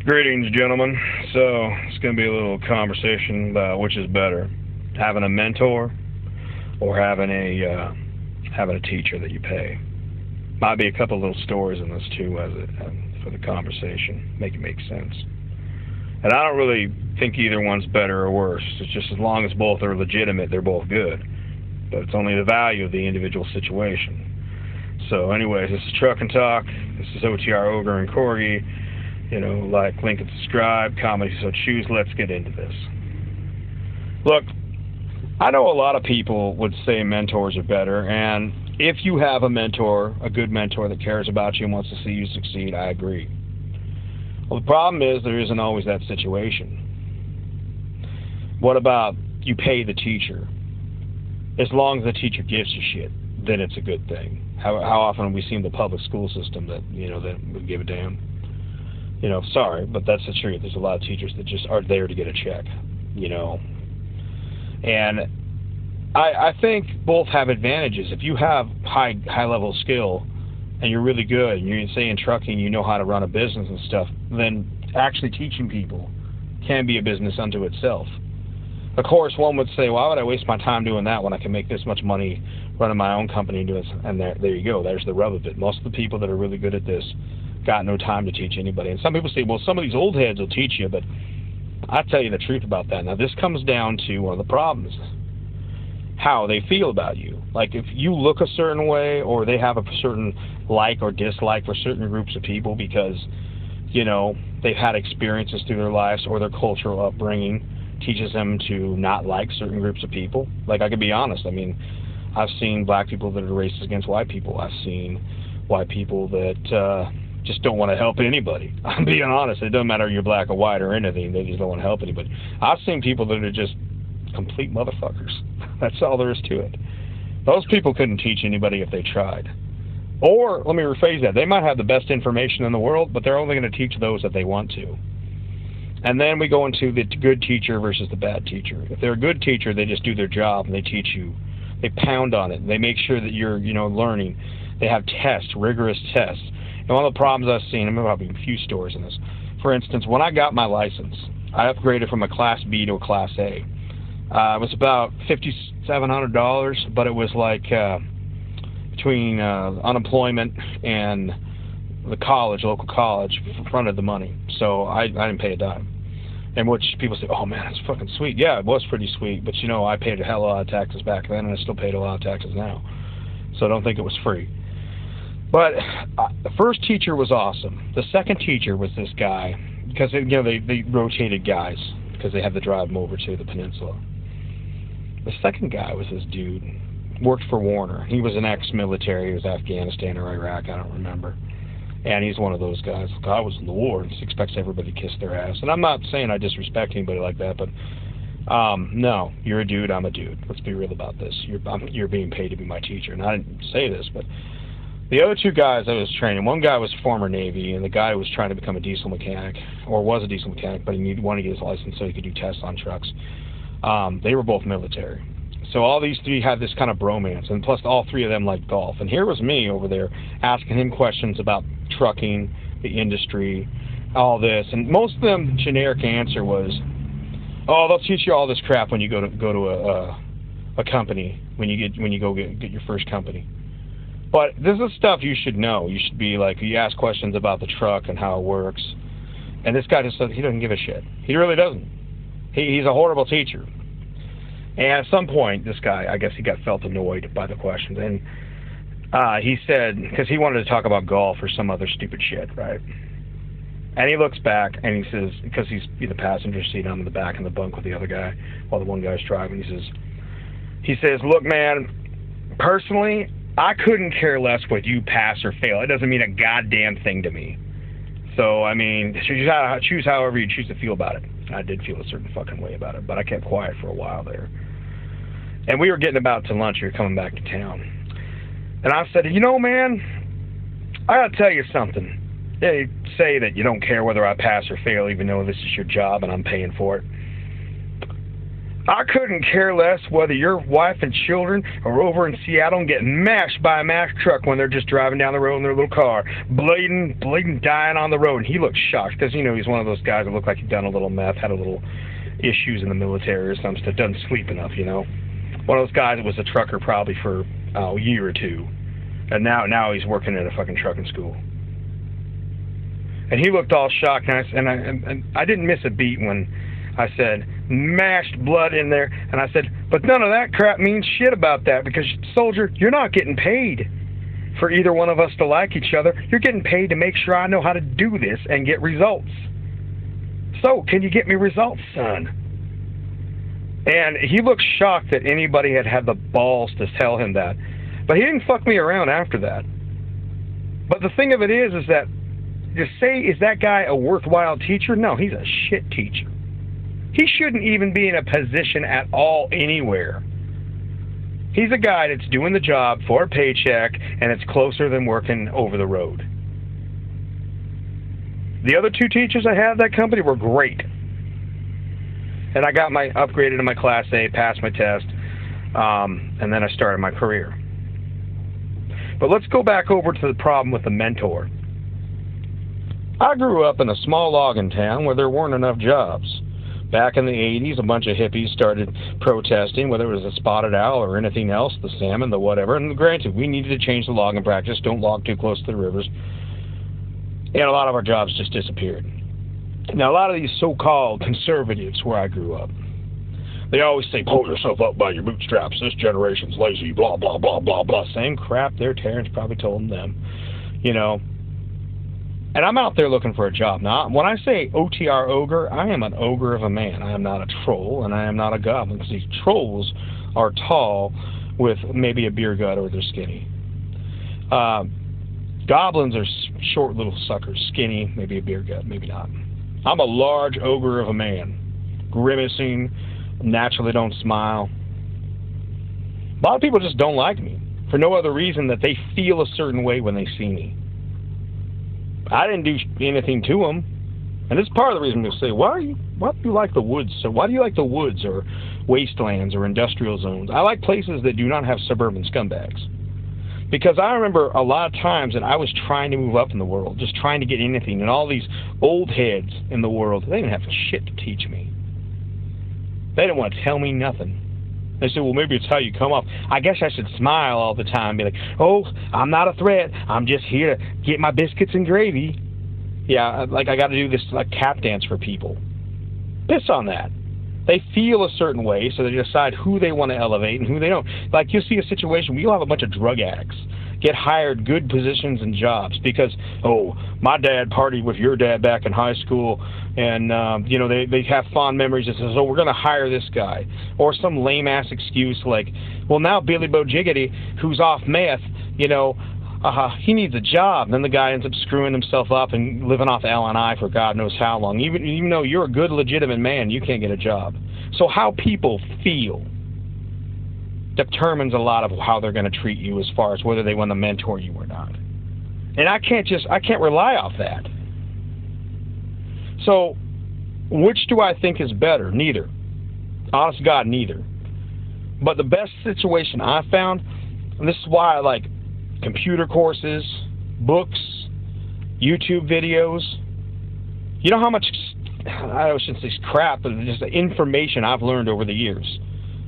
Greetings, gentlemen. So, it's going to be a little conversation about which is better, having a mentor or having a teacher that you pay. Might be a couple little stories in this too, for the conversation, make it make sense. And I don't really think either one's better or worse. It's just as long as both are legitimate, they're both good. But it's only the value of the individual situation. So, anyways, this is Truck and Talk. This is OTR Ogre and Corgi. Like, link, and subscribe, comedy, so choose. Let's get into this. Look, I know a lot of people would say mentors are better, and if you have a mentor, a good mentor that cares about you and wants to see you succeed, I agree. Well, the problem is there isn't always that situation. What about you pay the teacher? As long as the teacher gives you shit, then it's a good thing. How often have we seen the public school system that would give a damn? Sorry, but that's the truth. There's a lot of teachers that just are there to get a check, And I think both have advantages. If you have high level skill and you're really good, and you're, say, in trucking, you know how to run a business and stuff, then actually teaching people can be a business unto itself. Of course, one would say, why would I waste my time doing that when I can make this much money running my own company and doing this? And there you go. There's the rub of it. Most of the people that are really good at this got no time to teach anybody. And some people say, well, some of these old heads will teach you, but I'll tell you the truth about that. Now, this comes down to one of the problems, how they feel about you. Like, if you look a certain way, or they have a certain like or dislike for certain groups of people because, they've had experiences through their lives, or their cultural upbringing teaches them to not like certain groups of people. Like, I can be honest. I mean, I've seen black people that are racist against white people. I've seen white people that just don't want to help anybody. I'm being honest. It doesn't matter if you're black or white or anything. They just don't want to help anybody. I've seen people that are just complete motherfuckers. That's all there is to it. Those people couldn't teach anybody if they tried. Or, let me rephrase that, they might have the best information in the world, but they're only going to teach those that they want to. And then we go into the good teacher versus the bad teacher. If they're a good teacher, they just do their job and they teach you. They pound on it. They make sure that you're, learning. They have tests, rigorous tests. And one of the problems I've seen, I'm going to have a few stories in this. For instance, when I got my license, I upgraded from a Class B to a Class A. It was about $5,700, but it was like between unemployment and the college, local college, fronted the money. So I didn't pay a dime. And which people say, oh man, that's fucking sweet. Yeah, it was pretty sweet, but I paid a hell of a lot of taxes back then, and I still paid a lot of taxes now. So don't think it was free. But the first teacher was awesome. The second teacher was this guy, because they rotated guys because they had to drive them over to the peninsula. The second guy was this dude, worked for Warner. He was an ex-military. He was Afghanistan or Iraq, I don't remember. And he's one of those guys. I was in the war, and he expects everybody to kiss their ass. And I'm not saying I disrespect anybody like that, but no, you're a dude, I'm a dude. Let's be real about this. You're being paid to be my teacher. And I didn't say this, but the other two guys I was training, one guy was former Navy, and the guy was trying to become a diesel mechanic, or was a diesel mechanic, but he wanted to get his license so he could do tests on trucks. They were both military. So all these three had this kind of bromance, and plus all three of them liked golf. And here was me over there asking him questions about trucking, the industry, all this. And most of them, generic answer was, oh, they'll teach you all this crap when you go to a company, when you go get your first company. But this is stuff you should know. You should be like, you ask questions about the truck and how it works. And this guy just says he doesn't give a shit. He really doesn't. He's a horrible teacher. And at some point, this guy, I guess he felt annoyed by the questions. And he said, because he wanted to talk about golf or some other stupid shit, right? And he looks back and he says, because he's in the passenger seat, I'm in the back in the bunk with the other guy while the one guy's driving, he says, look, man, personally, I couldn't care less whether you pass or fail. It doesn't mean a goddamn thing to me. So, I mean, choose however you choose to feel about it. I did feel a certain fucking way about it, but I kept quiet for a while there. And we were getting about to lunch. We were coming back to town. And I said, man, I gotta tell you something. They say that you don't care whether I pass or fail, even though this is your job and I'm paying for it. I couldn't care less whether your wife and children are over in Seattle and getting mashed by a Mack truck when they're just driving down the road in their little car, bleeding, dying on the road. And he looked shocked because, he's one of those guys that looked like he'd done a little meth, had a little issues in the military or something, doesn't sleep enough, One of those guys that was a trucker probably for a year or two. And now he's working at a fucking trucking school. And he looked all shocked, and I didn't miss a beat when I said, mashed blood in there, and I said, but none of that crap means shit about that, because, soldier, you're not getting paid for either one of us to like each other. You're getting paid to make sure I know how to do this and get results. So, can you get me results, son? And he looked shocked that anybody had the balls to tell him that. But he didn't fuck me around after that. But the thing of it is that, to say, is that guy a worthwhile teacher? No, he's a shit teacher. He shouldn't even be in a position at all anywhere. He's a guy that's doing the job for a paycheck, and it's closer than working over the road. The other two teachers I had at that company were great. And I got upgraded to my Class A, passed my test, and then I started my career. But let's go back over to the problem with the mentor. I grew up in a small logging town where there weren't enough jobs. Back in the 80s, a bunch of hippies started protesting, whether it was a spotted owl or anything else, the salmon, the whatever. And granted, we needed to change the logging practice. Don't log too close to the rivers. And a lot of our jobs just disappeared. Now, a lot of these so-called conservatives where I grew up, they always say, pull yourself up by your bootstraps. This generation's lazy, blah, blah, blah, blah, blah. Same crap their parents probably told them. And I'm out there looking for a job. Now, when I say OTR ogre, I am an ogre of a man. I am not a troll, and I am not a goblin. Because these trolls are tall with maybe a beer gut, or they're skinny. Goblins are short little suckers, skinny, maybe a beer gut, maybe not. I'm a large ogre of a man, grimacing, naturally don't smile. A lot of people just don't like me for no other reason that they feel a certain way when they see me. I didn't do anything to them, and it's part of the reason they say, why do you like the woods? So why do you like the woods or wastelands or industrial zones? I like places that do not have suburban scumbags. Because I remember a lot of times that I was trying to move up in the world, just trying to get anything, and all these old heads in the world, they didn't have shit to teach me. They didn't want to tell me nothing. They said, well, maybe it's how you come off. I guess I should smile all the time and be like, oh, I'm not a threat. I'm just here to get my biscuits and gravy. Yeah, like I got to do this like tap dance for people. Piss on that. They feel a certain way, so they decide who they want to elevate and who they don't. Like, you'll see a situation where you'll have a bunch of drug addicts get hired good positions and jobs because, oh, my dad partied with your dad back in high school, and, they have fond memories that says, oh, we're going to hire this guy. Or some lame-ass excuse like, well, now Billy Bojiggity, who's off meth, he needs a job. And then the guy ends up screwing himself up and living off L&I for God knows how long. Even though you're a good, legitimate man, you can't get a job. So how people feel determines a lot of how they're going to treat you as far as whether they want to mentor you or not. And I can't rely off that. So which do I think is better? Neither. Honest to God, neither. But the best situation I found, and this is why I like computer courses, books, YouTube videos. You know how much, I shouldn't say crap, but just the information I've learned over the years.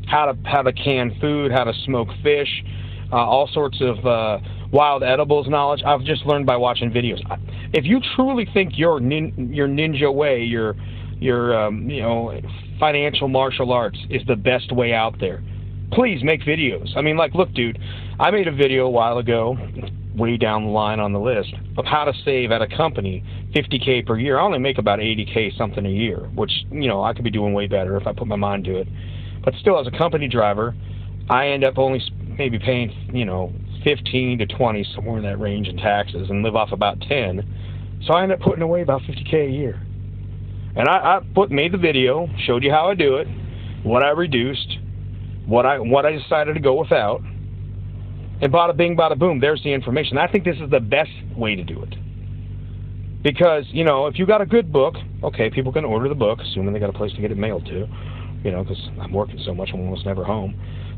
How to can food, how to smoke fish, all sorts of wild edibles knowledge. I've just learned by watching videos. If you truly think your ninja way, your financial martial arts is the best way out there, please make videos. I mean, like, look, dude, I made a video a while ago, way down the line on the list, of how to save at a company $50K per year. I only make about $80K something a year, which, I could be doing way better if I put my mind to it. But still, as a company driver, I end up only maybe paying, 15 to 20, somewhere in that range in taxes, and live off about 10. So I end up putting away about $50K a year. And I made the video, showed you how I do it, what I reduced, what I decided to go without, and bada bing, bada boom, there's the information. I think this is the best way to do it. Because, if you got a good book, okay, people can order the book, assuming they got a place to get it mailed to, you know, because I'm working so much, I'm almost never home.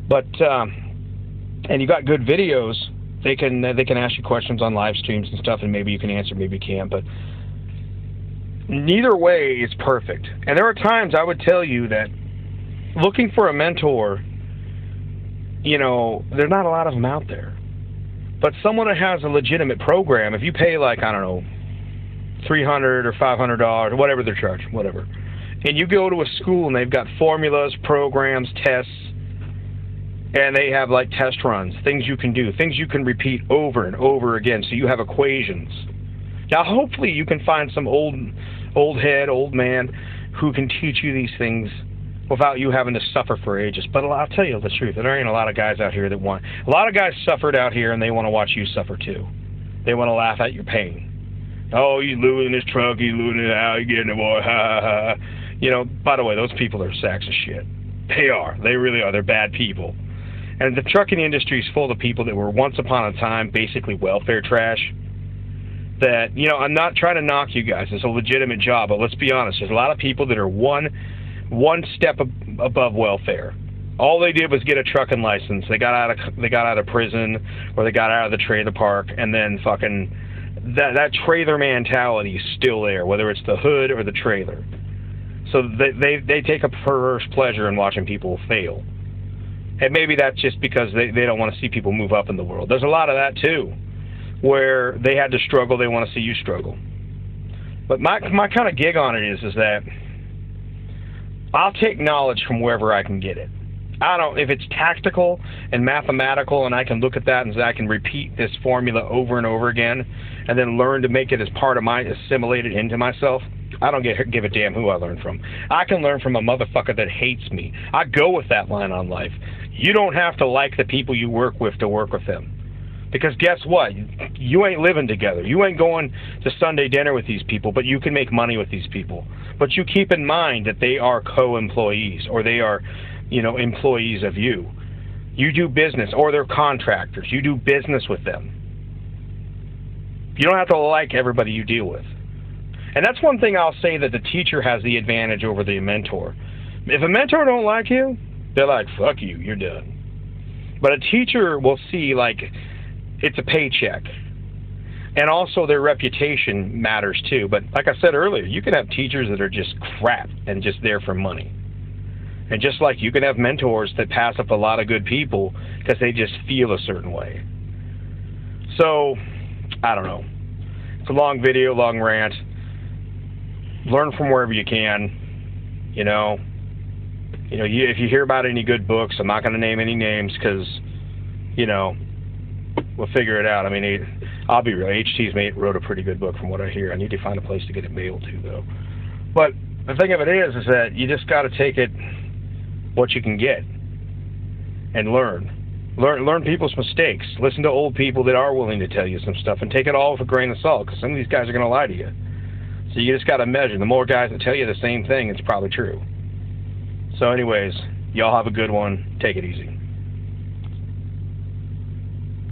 But and you got good videos. They can ask you questions on live streams and stuff, and maybe you can answer, maybe you can't. But neither way is perfect. And there are times I would tell you that looking for a mentor, you know, there's not a lot of them out there. But someone that has a legitimate program, if you pay like, I don't know, $300 or $500, whatever they're charging, whatever, and you go to a school and they've got formulas, programs, tests, and they have like test runs, things you can do, things you can repeat over and over again, so you have equations. Now, hopefully you can find some old man who can teach you these things without you having to suffer for ages. But I'll tell you the truth, there ain't a lot of guys out here that want. A lot of guys suffered out here, and they want to watch you suffer too. They want to laugh at your pain. Oh, he's losing his truck, he's losing it out, he's getting it, boy, ha, ha, ha. You know, by the way, those people are sacks of shit. They are. They really are. They're bad people. And the trucking industry is full of people that were once upon a time basically welfare trash. That, you know, I'm not trying to knock you guys. It's a legitimate job, but let's be honest. There's a lot of people that are one step above welfare. All they did was get a trucking license. They got out of prison, or they got out of the trailer park, and then fucking that trailer mentality is still there, whether it's the hood or the trailer. So they take a perverse pleasure in watching people fail. And maybe that's just because they don't want to see people move up in the world. There's a lot of that too, where they had to struggle, they want to see you struggle. But my kind of gig on it is that I'll take knowledge from wherever I can get it. I don't, if it's tactical and mathematical and I can look at that and I can repeat this formula over and over again and then learn to make it as part of my, assimilate it into myself, I don't give a damn who I learn from. I can learn from a motherfucker that hates me. I go with that line on life. You don't have to like the people you work with to work with them. Because guess what? You ain't living together. You ain't going to Sunday dinner with these people, but you can make money with these people. But you keep in mind that they are co-employees, or they are, you know, employees of you. You do business, or they're contractors. You do business with them. You don't have to like everybody you deal with. And that's one thing I'll say, that the teacher has the advantage over the mentor. If a mentor don't like you, they're like, fuck you, you're done. But a teacher will see, like, it's a paycheck. And also their reputation matters too. But like I said earlier, you can have teachers that are just crap and just there for money. And just like you can have mentors that pass up a lot of good people because they just feel a certain way. So, I don't know. It's a long video, long rant. Learn from wherever you can. You know, if you hear about any good books, I'm not going to name any names because, you know, we'll figure it out. I mean, I'll be real. HT's mate wrote a pretty good book from what I hear. I need to find a place to get it mailed to, though. But the thing of it is that you just got to take it what you can get and learn. Learn people's mistakes. Listen to old people that are willing to tell you some stuff, and take it all with a grain of salt, because some of these guys are going to lie to you. So you just got to measure. The more guys that tell you the same thing, it's probably true. So anyways, y'all have a good one. Take it easy.